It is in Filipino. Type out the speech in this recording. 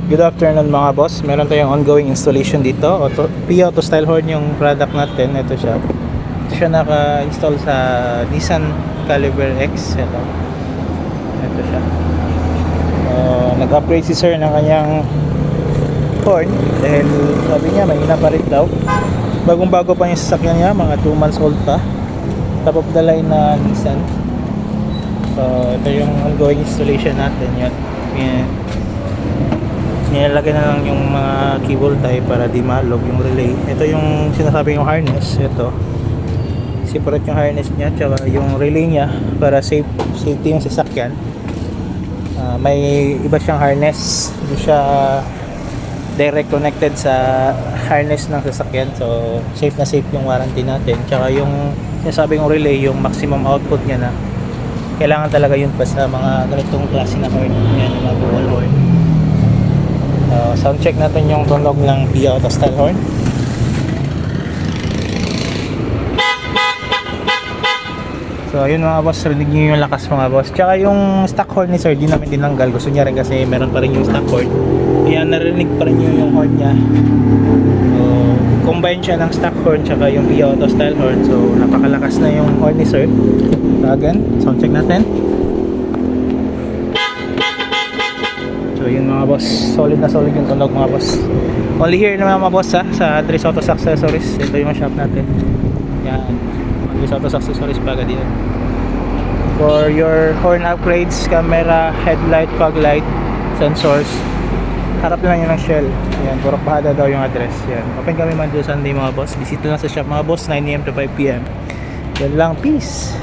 Good afternoon mga boss. Meron tayong ongoing installation dito. Pia Auto Style Horn yung product natin. Ito siya. Ito siya naka-install sa Nissan Caliber X. Ito siya. Nag-upgrade si sir ng kanyang horn dahil sabi niya mahina pa rin daw. Bagong bago pa yung sasakyan niya, mga 2 months old pa. Top of the line na Nissan. So ito yung ongoing installation natin. Yan. Nilalagay na lang yung mga cable tie para di malog yung relay. Ito yung sinasabi yung harness. Ito separate yung harness niya tsaka yung relay niya para safety yung sasakyan. May iba siyang harness, hindi siya direct connected sa harness ng sasakyan, so safe na safe yung warranty natin. Tsaka yung sinasabi yung relay, yung maximum output niya na kailangan talaga yun pa sa mga ganitong klase na horn. Yan yung mga dual horn. Sound check natin yung tunog ng Pia Auto Style Horn. So ayun mga boss, rinig nyo yung lakas mga boss. Tsaka yung stock horn ni sir, di namin tinanggal. Gusto niya rin kasi meron pa rin yung stock horn. Kaya narinig pa rin yung horn niya. So combine siya ng stock horn tsaka yung Pia Auto Style Horn. So napakalakas na yung horn ni sir. So again, sound check natin. So yun mga boss, solid na solid yung tunog mga boss. Only here na mga boss ha, sa Andres Auto Accessories. Ito yung shop natin. Yan, Andres Auto Accessories Pagadian. For your horn upgrades, camera, headlight, fog light, sensors, harap lang yun ng Shell. Yan, Purok Bahada daw yung address. Yan, open kami Monday to Sunday mga boss. Bisita lang sa shop mga boss, 9 AM to 5 PM. Yan lang, peace.